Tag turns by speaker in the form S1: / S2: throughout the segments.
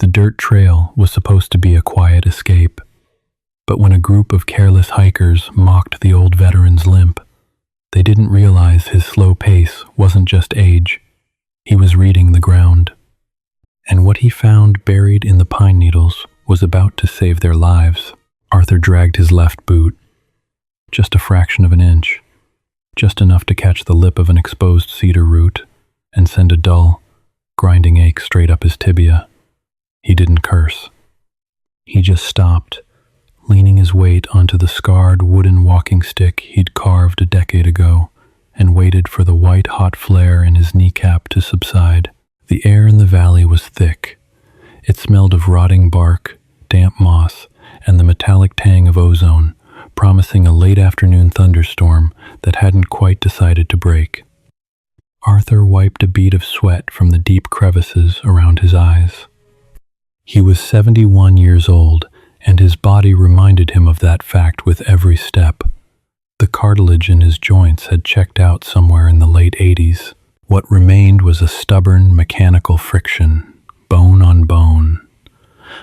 S1: The dirt trail was supposed to be a quiet escape, but when a group of careless hikers mocked the old veteran's limp, they didn't realize his slow pace wasn't just age. He was reading the ground. And what he found buried in the pine needles was about to save their lives. Arthur dragged his left boot, just a fraction of an inch, just enough to catch the lip of an exposed cedar root and send a dull, grinding ache straight up his tibia. He didn't curse. He just stopped, leaning his weight onto the scarred wooden walking stick he'd carved a decade ago, and waited for the white-hot flare in his kneecap to subside. The air in the valley was thick. It smelled of rotting bark, damp moss, and the metallic tang of ozone, promising a late-afternoon thunderstorm that hadn't quite decided to break. Arthur wiped a bead of sweat from the deep crevices around his eyes. He was 71 years old, and his body reminded him of that fact with every step. The cartilage in his joints had checked out somewhere in the late 80s. What remained was a stubborn, mechanical friction, bone on bone,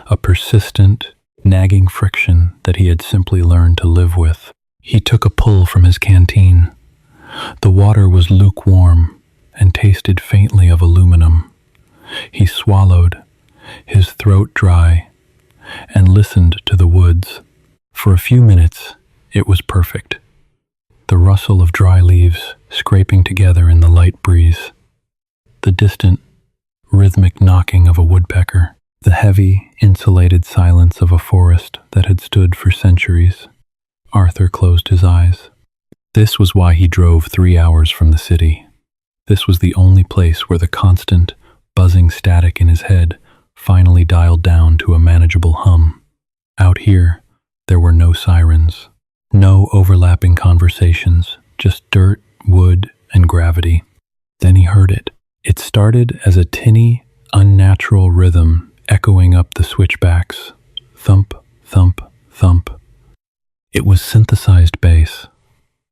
S1: a persistent, nagging friction that he had simply learned to live with. He took a pull from his canteen. The water was lukewarm and tasted faintly of aluminum. He swallowed, his throat dry, and listened to the woods. For a few minutes, it was perfect. The rustle of dry leaves scraping together in the light breeze, the distant, rhythmic knocking of a woodpecker, the heavy, insulated silence of a forest that had stood for centuries. Arthur closed his eyes. This was why he drove 3 hours from the city. This was the only place where the constant, buzzing static in his head finally dialed down to a manageable hum. Out here, there were no sirens. No overlapping conversations, just dirt, wood, and gravity. Then he heard it. It started as a tinny, unnatural rhythm echoing up the switchbacks. Thump, thump, thump. It was synthesized bass,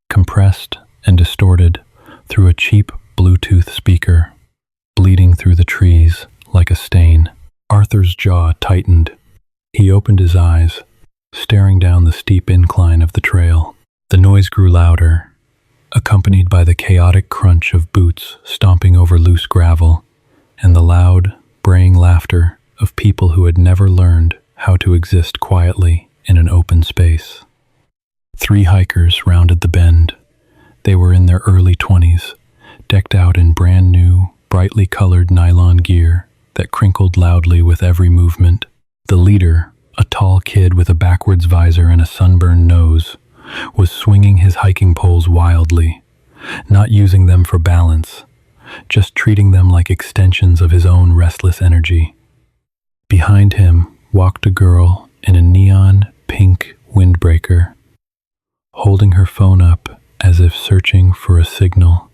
S1: compressed and distorted through a cheap Bluetooth speaker, bleeding through the trees like a stain. Arthur's jaw tightened. He opened his eyes, staring down the steep incline of the trail. The noise grew louder, accompanied by the chaotic crunch of boots stomping over loose gravel, and the loud, braying laughter of people who had never learned how to exist quietly in an open space. 3 hikers rounded the bend. They were in their early 20s, decked out in brand new, brightly colored nylon gear that crinkled loudly with every movement. The leader, a tall kid with a backwards visor and a sunburned nose, was swinging his hiking poles wildly, not using them for balance, just treating them like extensions of his own restless energy. Behind him walked a girl in a neon pink windbreaker, holding her phone up as if searching for a signal,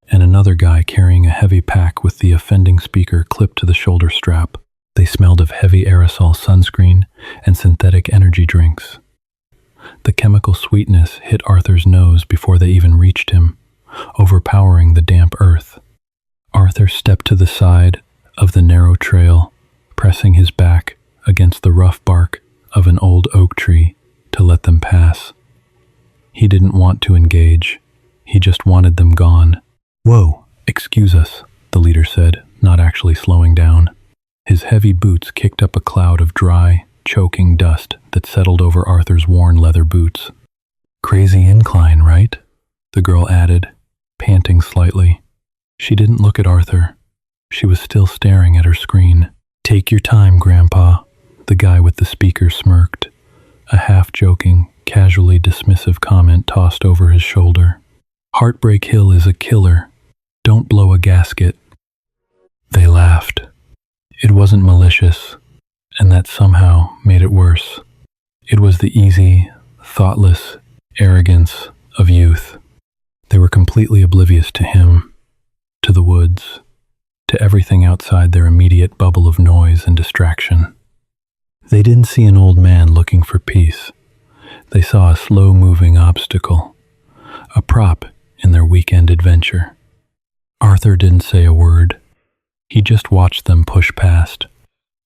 S1: and another guy carrying a heavy pack with the offending speaker clipped to the shoulder strap. They smelled of heavy aerosol sunscreen and synthetic energy drinks. The chemical sweetness hit Arthur's nose before they even reached him, overpowering the damp earth. Arthur stepped to the side of the narrow trail, pressing his back against the rough bark of an old oak tree to let them pass. He didn't want to engage. He just wanted them gone. "Whoa, excuse us," the leader said, not actually slowing down. His heavy boots kicked up a cloud of dry, choking dust that settled over Arthur's worn leather boots. "Crazy incline, right?" the girl added, panting slightly. She didn't look at Arthur. She was still staring at her screen. "Take your time, Grandpa," the guy with the speaker smirked, a half-joking, casually dismissive comment tossed over his shoulder. "Heartbreak Hill is a killer. Don't blow a gasket." They laughed. It wasn't malicious, and that somehow made it worse. It was the easy, thoughtless arrogance of youth. They were completely oblivious to him, to the woods, to everything outside their immediate bubble of noise and distraction. They didn't see an old man looking for peace. They saw a slow-moving obstacle, a prop in their weekend adventure. Arthur didn't say a word. He just watched them push past.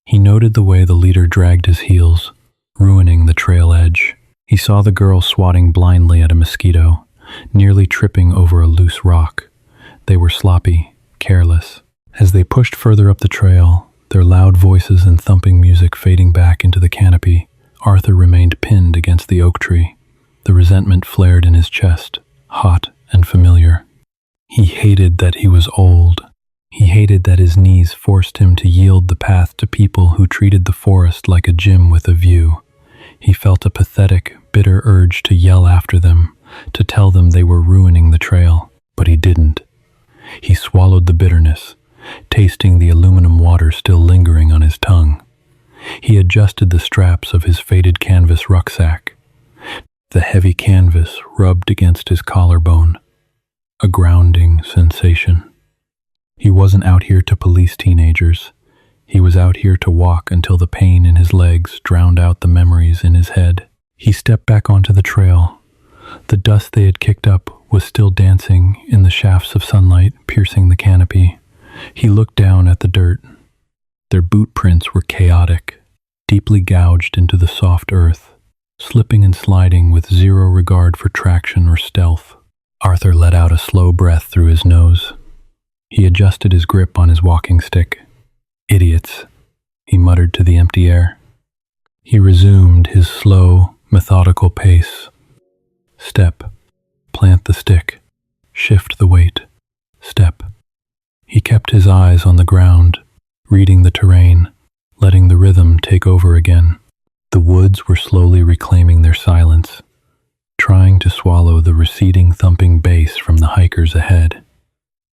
S1: He noted the way the leader dragged his heels, ruining the trail edge. He saw the girl swatting blindly at a mosquito, nearly tripping over a loose rock. They were sloppy, careless. As they pushed further up the trail, their loud voices and thumping music fading back into the canopy, Arthur remained pinned against the oak tree. The resentment flared in his chest, hot and familiar. He hated that he was old. He hated that his knees forced him to yield the path to people who treated the forest like a gym with a view. He felt a pathetic, bitter urge to yell after them, to tell them they were ruining the trail, but he didn't. He swallowed the bitterness, tasting the aluminum water still lingering on his tongue. He adjusted the straps of his faded canvas rucksack. The heavy canvas rubbed against his collarbone, a grounding sensation. He wasn't out here to police teenagers. He was out here to walk until the pain in his legs drowned out the memories in his head. He stepped back onto the trail. The dust they had kicked up was still dancing in the shafts of sunlight piercing the canopy. He looked down at the dirt. Their boot prints were chaotic, deeply gouged into the soft earth, slipping and sliding with zero regard for traction or stealth. Arthur let out a slow breath through his nose. He adjusted his grip on his walking stick. "Idiots," he muttered to the empty air. He resumed his slow, methodical pace. Step. Plant the stick. Shift the weight. Step. He kept his eyes on the ground, reading the terrain, letting the rhythm take over again. The woods were slowly reclaiming their silence, trying to swallow the receding thumping bass from the hikers ahead.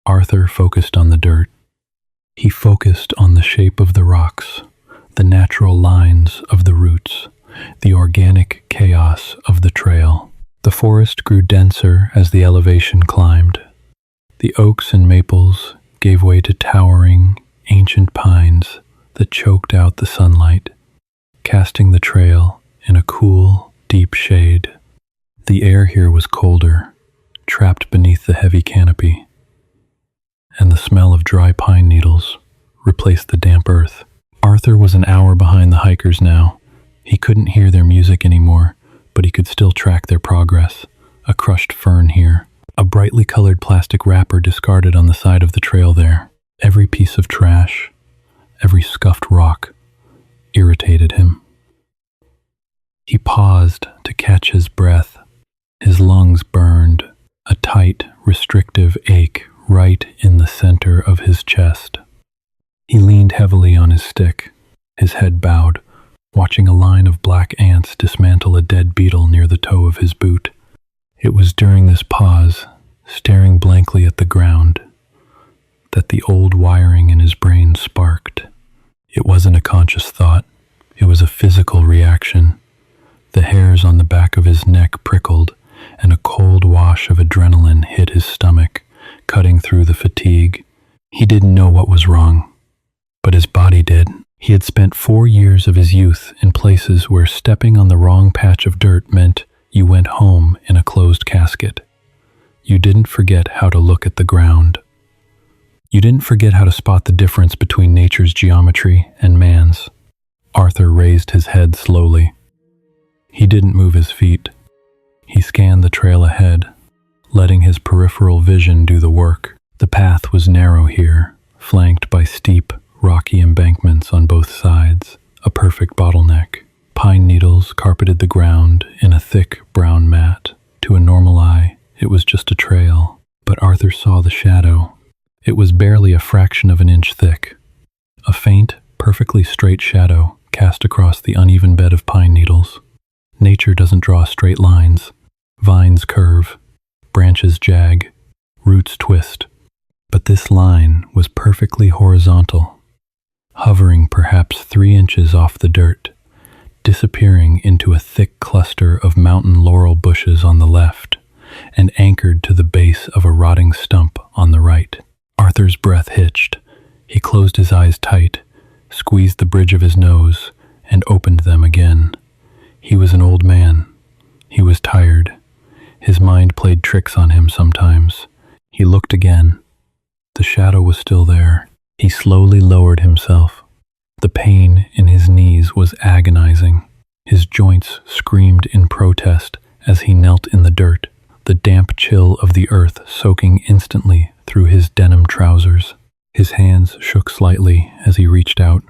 S1: Arthur focused on the dirt. He focused on the shape of the rocks, the natural lines of the roots, the organic chaos of the trail. The forest grew denser as the elevation climbed. The oaks and maples gave way to towering, ancient pines that choked out the sunlight, casting the trail in a cool, deep shade. The air here was colder, trapped beneath the heavy canopy, and the smell of dry pine needles replaced the damp earth. Arthur was an hour behind the hikers now. He couldn't hear their music anymore, but he could still track their progress. A crushed fern here, a brightly colored plastic wrapper discarded on the side of the trail there. Every piece of trash, every scuffed rock, irritated him. He paused to catch his breath. His lungs burned, a tight, restrictive ache right in the center of his chest. He leaned heavily on his stick, his head bowed, watching a line of black ants dismantle a dead beetle near the toe of his boot. It was during this pause, staring blankly at the ground, that the old wiring in his brain sparked. It wasn't a conscious thought. It was a physical reaction. The hairs on the back of his neck prickled, and a cold wash of adrenaline hit his stomach, cutting through the fatigue. He didn't know what was wrong, but his body did. He had spent 4 years of his youth in places where stepping on the wrong patch of dirt meant you went home in a closed casket. You didn't forget how to look at the ground. You didn't forget how to spot the difference between nature's geometry and man's. Arthur raised his head slowly. He didn't move his feet. He scanned the trail ahead, letting his peripheral vision do the work. The path was narrow here, flanked by steep, rocky embankments on both sides, a perfect bottleneck. Pine needles carpeted the ground in a thick brown mat. To a normal eye, it was just a trail, but Arthur saw the shadow. It was barely a fraction of an inch thick. A faint, perfectly straight shadow cast across the uneven bed of pine needles. Nature doesn't draw straight lines. Vines curve, branches jag, roots twist. But this line was perfectly horizontal, hovering perhaps 3 inches off the dirt, disappearing into a thick cluster of mountain laurel bushes on the left, and anchored to the base of a rotting stump on the right. Arthur's breath hitched. He closed his eyes tight, squeezed the bridge of his nose, and opened them again. He was an old man. He was tired. His mind played tricks on him sometimes. He looked again. The shadow was still there. He slowly lowered himself, The pain in his knees was agonizing. His joints screamed in protest as he knelt in the dirt, the damp chill of the earth soaking instantly through his denim trousers. His hands shook slightly as he reached out,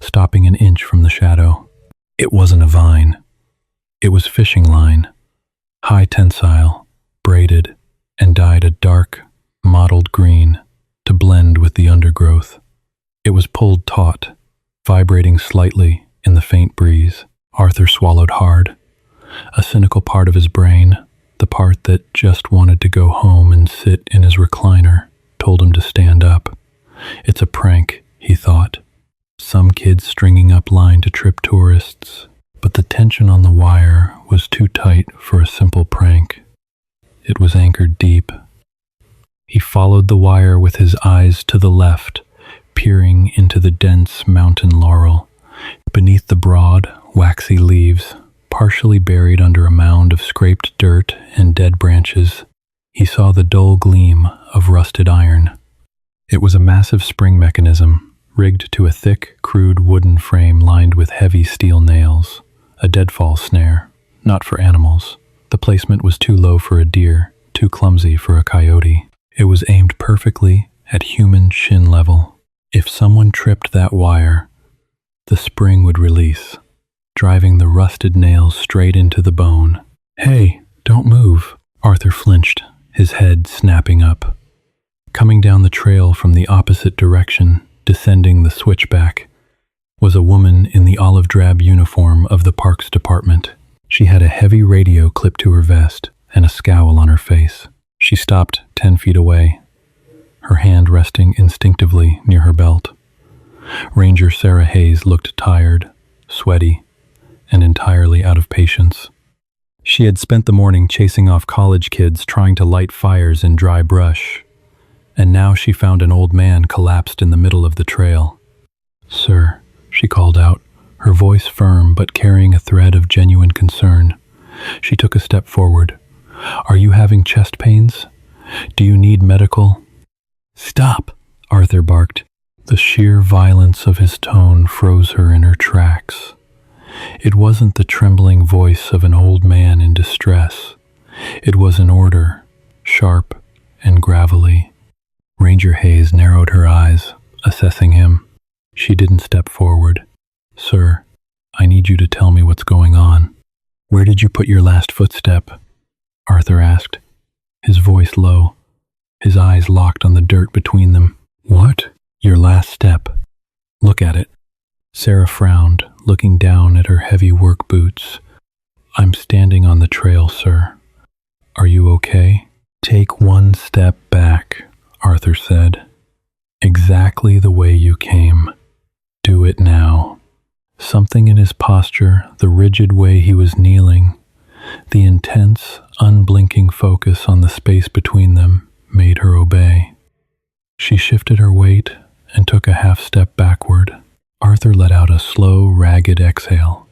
S1: stopping an inch from the shadow. It wasn't a vine. It was fishing line, high tensile, braided, and dyed a dark, mottled green to blend with the undergrowth. It was pulled taut, vibrating slightly in the faint breeze. Arthur swallowed hard. A cynical part of his brain, the part that just wanted to go home and sit in his recliner, told him to stand up. It's a prank, he thought. Some kids stringing up line to trip tourists, but the tension on the wire was too tight for a simple prank. It was anchored deep. He followed the wire with his eyes to the left, peering into the dense mountain laurel. Beneath the broad, waxy leaves, partially buried under a mound of scraped dirt and dead branches, he saw the dull gleam of rusted iron. It was a massive spring mechanism, rigged to a thick, crude wooden frame lined with heavy steel nails. A deadfall snare, not for animals. The placement was too low for a deer, too clumsy for a coyote. It was aimed perfectly at human shin level. If someone tripped that wire, the spring would release, driving the rusted nails straight into the bone. "Hey, don't move." Arthur flinched, his head snapping up. Coming down the trail from the opposite direction, descending the switchback, was a woman in the olive-drab uniform of the Parks Department. She had a heavy radio clipped to her vest and a scowl on her face. She stopped 10 feet away, her hand resting instinctively near her belt. Ranger Sarah Hayes looked tired, sweaty, and entirely out of patience. She had spent the morning chasing off college kids trying to light fires in dry brush, and now she found an old man collapsed in the middle of the trail. "Sir," she called out, her voice firm but carrying a thread of genuine concern. She took a step forward. "Are you having chest pains? Do you need medical?" "Stop!" Arthur barked. The sheer violence of his tone froze her in her tracks. It wasn't the trembling voice of an old man in distress. It was an order, sharp and gravelly. Ranger Hayes narrowed her eyes, assessing him. She didn't step forward. "Sir, I need you to tell me what's going on." "Where did you put your last footstep?" Arthur asked, his voice low, his eyes locked on the dirt between them. "What?" "Your last step. Look at it." Sarah frowned, looking down at her heavy work boots. "I'm standing on the trail, sir. Are you okay?" "Take one step back," Arthur said. "Exactly the way you came. Do it now." Something in his posture, the rigid way he was kneeling, the intense, unblinking focus on the space between them, made her obey. She shifted her weight and took a half step backward. Arthur let out a slow, ragged exhale.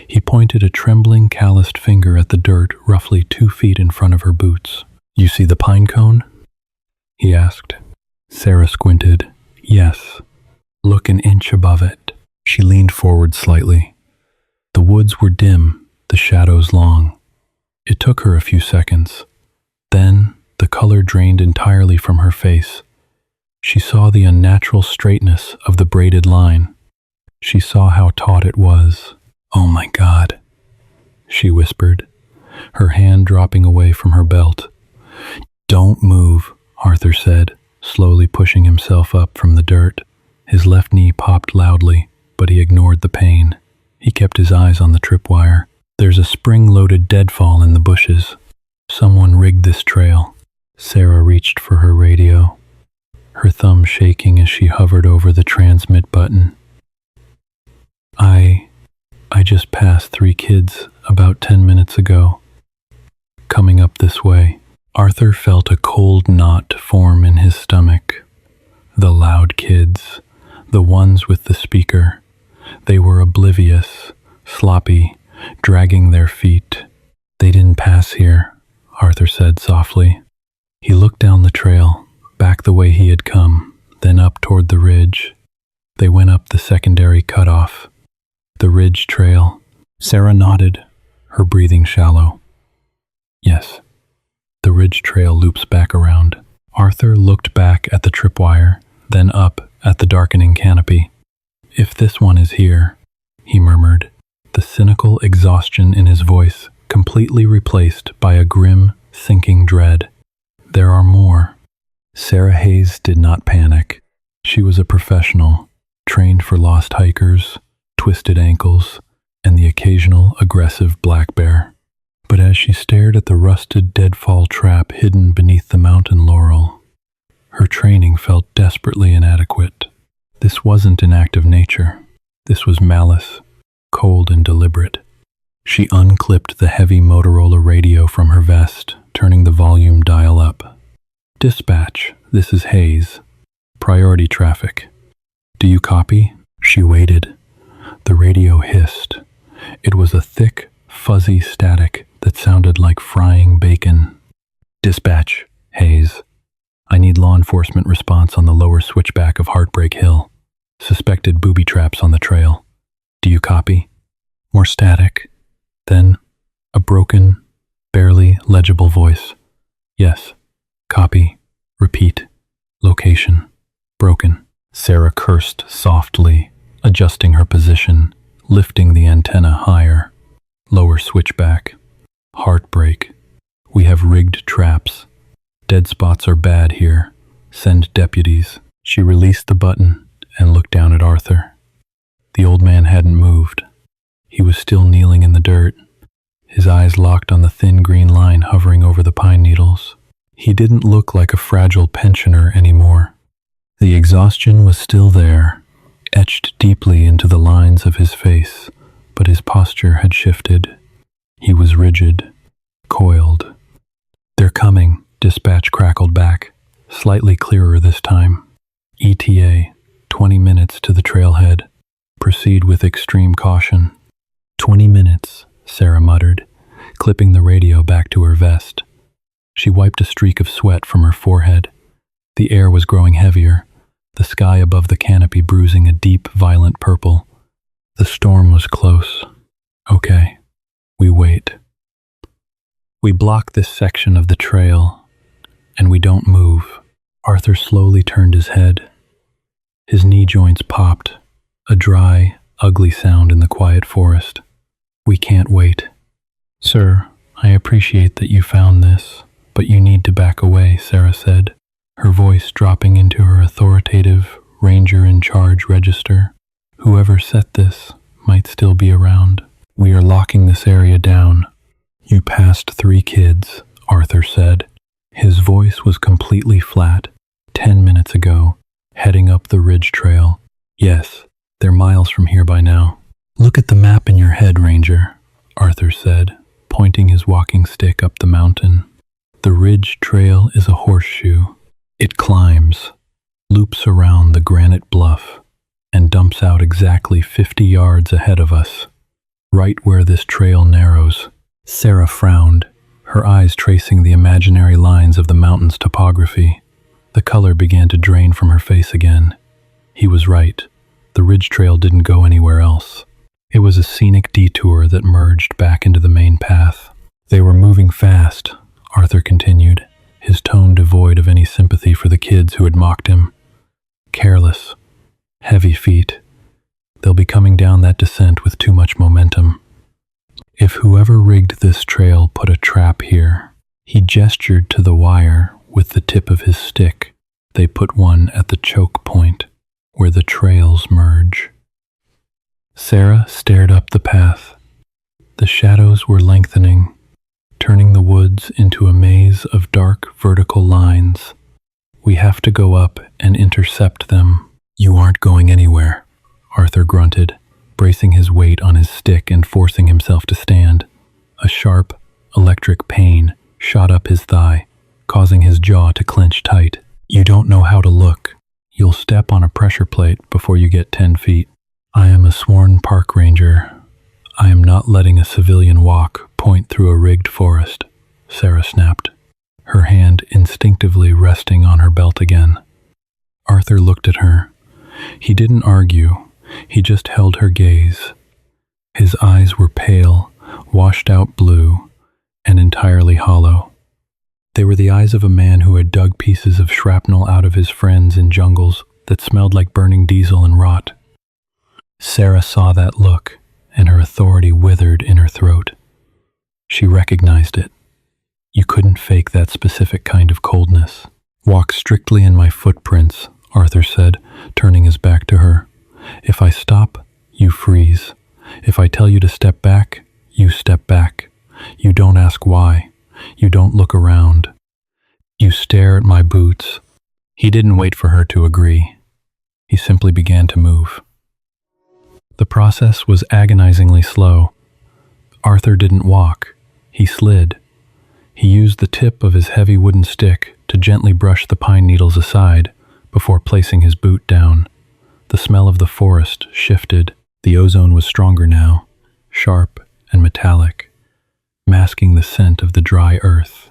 S1: He pointed a trembling, calloused finger at the dirt roughly 2 feet in front of her boots. "You see the pine cone?" he asked. Sarah squinted. "Yes. Look an inch above it." She leaned forward slightly. The woods were dim, the shadows long. It took her a few seconds. Then the color drained entirely from her face. She saw the unnatural straightness of the braided line. She saw how taut it was. "Oh my God," she whispered, her hand dropping away from her belt. "Don't move," Arthur said, slowly pushing himself up from the dirt. His left knee popped loudly, but he ignored the pain. He kept his eyes on the tripwire. "There's a spring-loaded deadfall in the bushes. Someone rigged this trail." Sarah reached for her radio, her thumb shaking as she hovered over the transmit button. I just passed 3 kids about 10 minutes ago, coming up this way." Arthur felt a cold knot form in his stomach. The loud kids, the ones with the speaker. They were oblivious, sloppy, dragging their feet. "They didn't pass here," Arthur said softly. He looked down the trail, back the way he had come, then up toward the ridge. They went up the secondary cutoff, the ridge trail. Sarah nodded, her breathing shallow. Yes, the ridge trail loops back around. Arthur looked back at the tripwire, then up at the darkening canopy. If this one is here, he murmured, the cynical exhaustion in his voice completely replaced by a grim, sinking dread. There are more. Sarah Hayes did not panic. She was a professional, trained for lost hikers, twisted ankles, and the occasional aggressive black bear. But as she stared at the rusted deadfall trap hidden beneath the mountain laurel, her training felt desperately inadequate. This wasn't an act of nature. This was malice, cold and deliberate. She unclipped the heavy Motorola radio from her vest, turning the volume dial up. Dispatch, this is Hayes. Priority traffic. Do you copy? She waited. The radio hissed. It was a thick, fuzzy static that sounded like frying bacon. Dispatch, Hayes. I need law enforcement response on the lower switchback of Heartbreak Hill. Suspected booby traps on the trail. Do you copy? More static. Then, a broken, barely legible voice. Yes. Copy. Repeat. Location. Broken. Sarah cursed softly, adjusting her position, lifting the antenna higher. Lower switchback. Heartbreak. We have rigged traps. Dead spots are bad here. Send deputies. She released the button and looked down at Arthur. The old man hadn't moved. He was still kneeling in the dirt, his eyes locked on the thin green line hovering over the pine needles. He didn't look like a fragile pensioner anymore. The exhaustion was still there, etched deeply into the lines of his face, but his posture had shifted. He was rigid, coiled. They're coming, dispatch crackled back, slightly clearer this time. ETA, 20 minutes to the trailhead. Proceed with extreme caution. 20 minutes, Sarah muttered, clipping the radio back to her vest. She wiped a streak of sweat from her forehead. The air was growing heavier, the sky above the canopy bruising a deep, violent purple. The storm was close. Okay, we wait. We block this section of the trail, and we don't move. Arthur slowly turned his head. His knee joints popped, a dry, ugly sound in the quiet forest. We can't wait. Sir, I appreciate that you found this, but you need to back away, Sarah said, her voice dropping into her authoritative, ranger-in-charge register. Whoever set this might still be around. We are locking this area down. You passed 3 kids, Arthur said. His voice was completely flat. 10 minutes ago, heading up the ridge trail. Yes, they're miles from here by now. Look at the map in your head, Ranger, Arthur said, pointing his walking stick up the mountain. The ridge trail is a horseshoe. It climbs, loops around the granite bluff, and dumps out exactly 50 yards ahead of us, right where this trail narrows. Sarah frowned, her eyes tracing the imaginary lines of the mountain's topography. The color began to drain from her face again. He was right. The ridge trail didn't go anywhere else. It was a scenic detour that merged back into the main path. They were moving fast, Arthur continued, his tone devoid of any sympathy for the kids who had mocked him. Careless, heavy feet. They'll be coming down that descent with too much momentum. If whoever rigged this trail put a trap here, he gestured to the wire with the tip of his stick. They put one at the choke point, where the trails merge. Sarah stared up the path. The shadows were lengthening, turning the woods into a maze of dark vertical lines. We have to go up and intercept them. You aren't going anywhere, Arthur grunted, bracing his weight on his stick and forcing himself to stand. A sharp, electric pain shot up his thigh, causing his jaw to clench tight. You don't know how to look. You'll step on a pressure plate before you get 10 feet. I am a sworn park ranger. I am not letting a civilian walk point through a rigged forest, Sarah snapped, her hand instinctively resting on her belt again. Arthur looked at her, He didn't argue, he just held her gaze. His eyes were pale, washed-out blue, and entirely hollow. They were the eyes of a man who had dug pieces of shrapnel out of his friends in jungles that smelled like burning diesel and rot. Sarah saw that look, and her authority withered in her throat. She recognized it. You couldn't fake that specific kind of coldness. "Walk strictly in my footprints," Arthur said, turning his back to her. "If I stop, you freeze. If I tell you to step back, you step back. You don't ask why. You don't look around. You stare at my boots." He didn't wait for her to agree. He simply began to move. The process was agonizingly slow. Arthur didn't walk. He slid. He used the tip of his heavy wooden stick to gently brush the pine needles aside before placing his boot down. The smell of the forest shifted. The ozone was stronger now, sharp and metallic, masking the scent of the dry earth.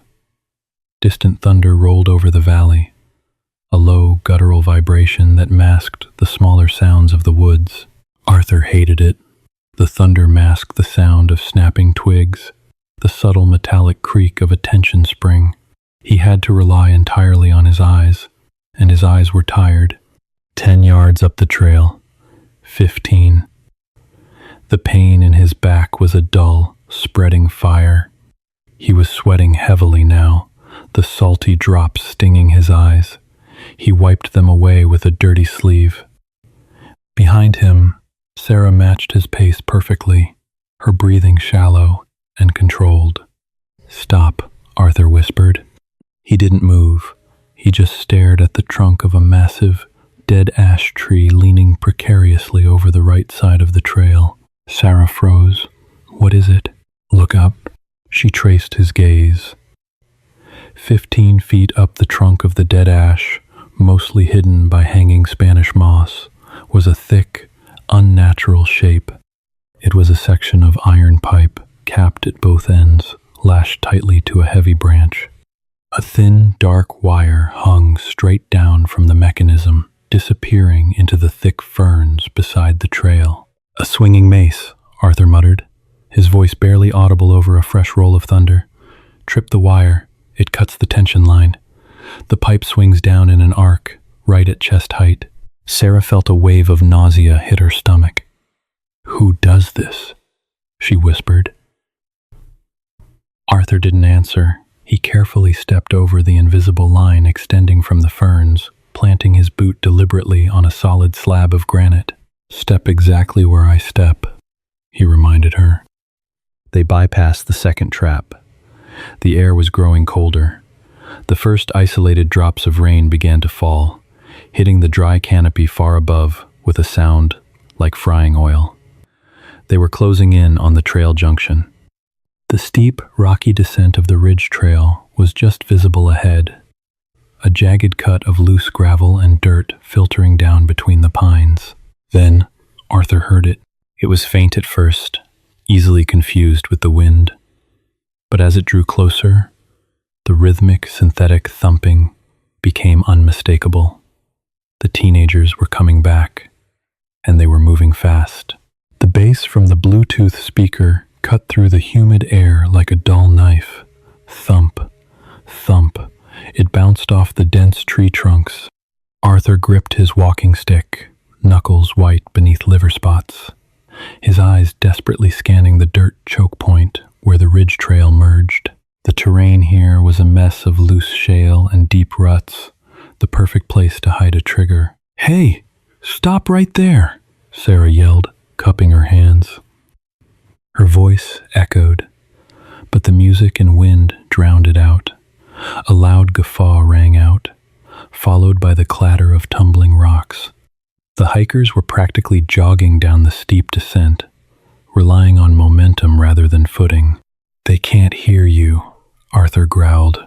S1: Distant thunder rolled over the valley, a low, guttural vibration that masked the smaller sounds of the woods. Arthur hated it. The thunder masked the sound of snapping twigs, the subtle metallic creak of a tension spring. He had to rely entirely on his eyes, and his eyes were tired. 10 yards up the trail. 15. The pain in his back was a dull, spreading fire. He was sweating heavily now, the salty drops stinging his eyes. He wiped them away with a dirty sleeve. Behind him, Sarah matched his pace perfectly, her breathing shallow and controlled. "Stop," Arthur whispered. He didn't move. He just stared at the trunk of a massive, dead ash tree leaning precariously over the right side of the trail. Sarah froze. "What is it?" "Look up." She traced his gaze. 15 feet up the trunk of the dead ash, mostly hidden by hanging Spanish moss, was a thick, unnatural shape. It was a section of iron pipe, capped at both ends, lashed tightly to a heavy branch. A thin, dark wire hung straight down from the mechanism, disappearing into the thick ferns beside the trail. "A swinging mace," Arthur muttered, his voice barely audible over a fresh roll of thunder. "Trip the wire. It cuts the tension line." The pipe swings down in an arc, right at chest height. Sarah felt a wave of nausea hit her stomach. "Who does this?" she whispered. Arthur didn't answer. He carefully stepped over the invisible line extending from the ferns, planting his boot deliberately on a solid slab of granite. "Step exactly where I step," he reminded her. They bypassed the second trap. The air was growing colder. The first isolated drops of rain began to fall, hitting the dry canopy far above with a sound like frying oil. They were closing in on the trail junction. The steep, rocky descent of the ridge trail was just visible ahead, a jagged cut of loose gravel and dirt filtering down between the pines. Then Arthur heard it. It was faint at first, easily confused with the wind. But as it drew closer, the rhythmic, synthetic thumping became unmistakable. The teenagers were coming back, and they were moving fast. The bass from the Bluetooth speaker cut through the humid air like a dull knife. Thump, thump. It bounced off the dense tree trunks. Arthur gripped his walking stick, knuckles white beneath liver spots, his eyes desperately scanning the dirt choke point where the ridge trail merged. The terrain here was a mess of loose shale and deep ruts, the perfect place to hide a trigger. "Hey, stop right there," Sarah yelled, cupping her hands. Her voice echoed, but the music and wind drowned it out. A loud guffaw rang out, followed by the clatter of tumbling rocks. The hikers were practically jogging down the steep descent, relying on momentum rather than footing. "They can't hear you," Arthur growled.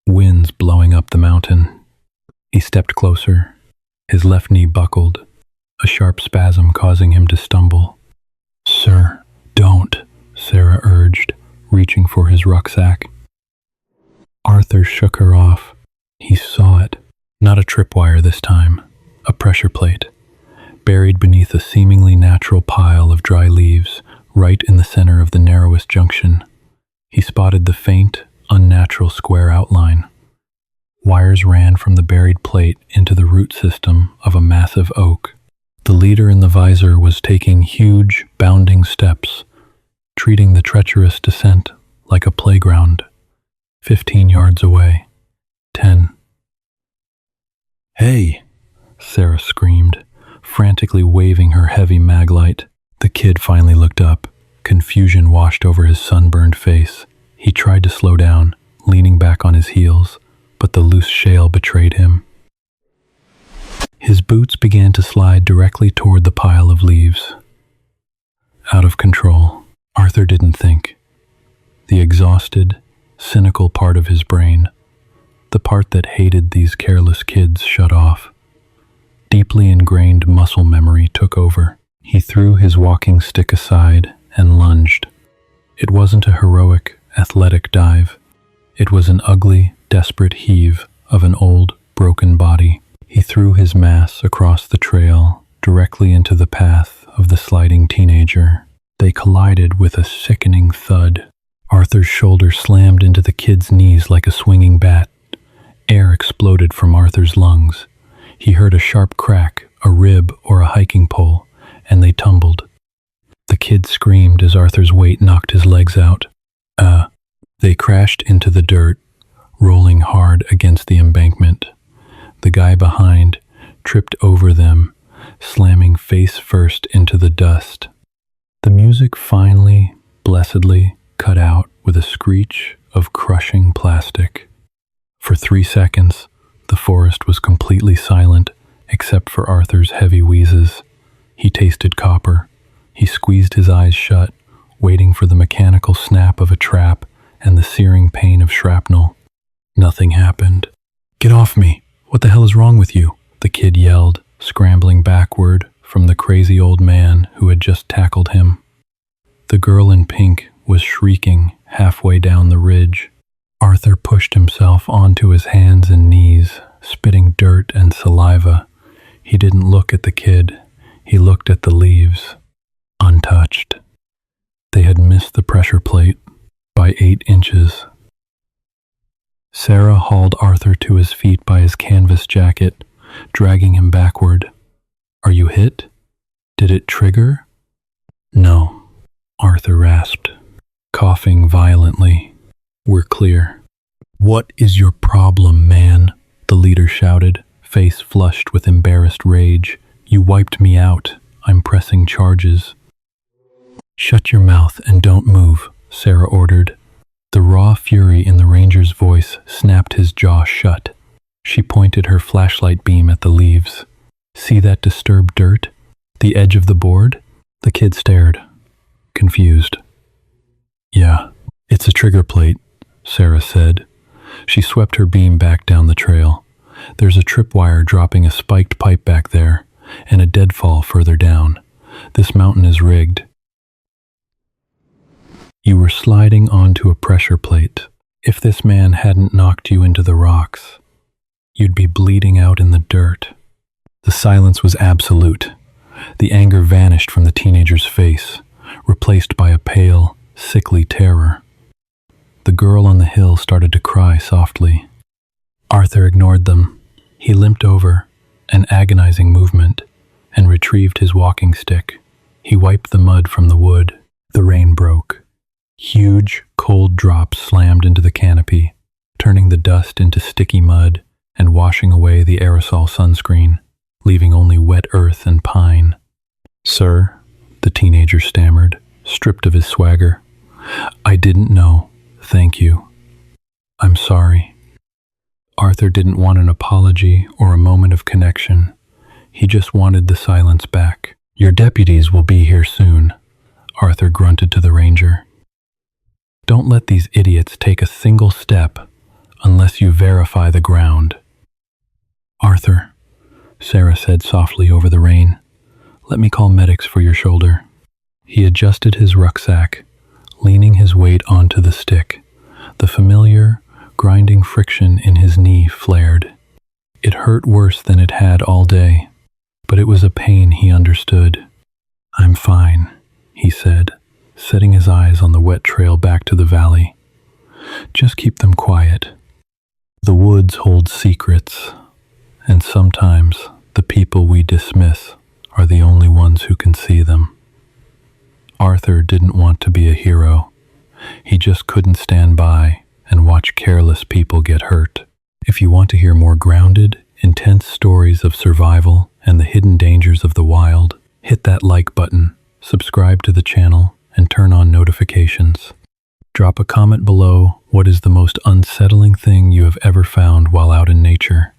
S1: "Winds blowing up the mountain." He stepped closer. His left knee buckled, a sharp spasm causing him to stumble. "Sir, don't," Sarah urged, reaching for his rucksack. Arthur shook her off. He saw it. Not a tripwire this time, a pressure plate. buried beneath a seemingly natural pile of dry leaves, right in the center of the narrowest junction. He spotted the faint, unnatural square outline. Wires ran from the buried plate into the root system of a massive oak. The leader in the visor was taking huge, bounding steps, treating the treacherous descent like a playground. 15 yards away. 10. "Hey!" Sarah screamed, frantically waving her heavy mag light. The kid finally looked up. Confusion washed over his sunburned face. He tried to slow down, leaning back on his heels, but the loose shale betrayed him. His boots began to slide directly toward the pile of leaves. Out of control. Arthur didn't think. The exhausted, cynical part of his brain, the part that hated these careless kids, shut off. Deeply ingrained muscle memory took over. He threw his walking stick aside and lunged. It wasn't a heroic, athletic dive. It was an ugly, desperate heave of an old, broken body. He threw his mass across the trail, directly into the path of the sliding teenager. They collided with a sickening thud. Arthur's shoulder slammed into the kid's knees like a swinging bat. Air exploded from Arthur's lungs. He heard a sharp crack, a rib or a hiking pole, and they tumbled. The kid screamed as Arthur's weight knocked his legs out. They crashed into the dirt, rolling hard against the embankment. The guy behind tripped over them, slamming face first into the dust. The music finally, blessedly, cut out with a screech of crushing plastic. For 3 seconds, the forest was completely silent, except for Arthur's heavy wheezes. He tasted copper. He squeezed his eyes shut, waiting for the mechanical snap of a trap and the searing pain of shrapnel. Nothing happened. "Get off me! What the hell is wrong with you?" the kid yelled, scrambling backward from the crazy old man who had just tackled him. The girl in pink was shrieking halfway down the ridge. Arthur pushed himself onto his hands and knees, spitting dirt and saliva. He didn't look at the kid. He looked at the leaves, untouched. They had missed the pressure plate by 8 inches. Sarah hauled Arthur to his feet by his canvas jacket, dragging him backward. "Are you hit? Did it trigger?" "No," Arthur rasped, coughing violently. "We're clear." "What is your problem, man?" the leader shouted, face flushed with embarrassed rage. "You wiped me out. I'm pressing charges." "Shut your mouth and don't move," Sarah ordered. The raw fury in the ranger's voice snapped his jaw shut. She pointed her flashlight beam at the leaves. "See that disturbed dirt? The edge of the board?" The kid stared, confused. "Yeah, it's a trigger plate," Sarah said. She swept her beam back down the trail. "There's a tripwire dropping a spiked pipe back there, and a deadfall further down. This mountain is rigged. You were sliding onto a pressure plate. If this man hadn't knocked you into the rocks, you'd be bleeding out in the dirt." The silence was absolute. The anger vanished from the teenager's face, replaced by a pale, sickly terror. The girl on the hill started to cry softly. Arthur ignored them. He limped over, an agonizing movement, and retrieved his walking stick. He wiped the mud from the wood. The rain broke. Huge, cold drops slammed into the canopy, turning the dust into sticky mud and washing away the aerosol sunscreen, leaving only wet earth and pine. "Sir," the teenager stammered, stripped of his swagger. "I didn't know. Thank you. I'm sorry." Arthur didn't want an apology or a moment of connection. He just wanted the silence back. "Your deputies will be here soon," Arthur grunted to the ranger. "Don't let these idiots take a single step unless you verify the ground." "Arthur," Sarah said softly over the rain, "let me call medics for your shoulder." He adjusted his rucksack, leaning his weight onto the stick. The familiar, grinding friction in his knee flared. It hurt worse than it had all day. but it was a pain he understood. "I'm fine," he said, setting his eyes on the wet trail back to the valley. "Just keep them quiet. The woods hold secrets, and sometimes the people we dismiss are the only ones who can see them." Arthur didn't want to be a hero. He just couldn't stand by and watch careless people get hurt. If you want to hear more grounded, intense stories of survival and the hidden dangers of the wild, hit that like button, subscribe to the channel, and turn on notifications. Drop a comment below. What is the most unsettling thing you have ever found while out in nature?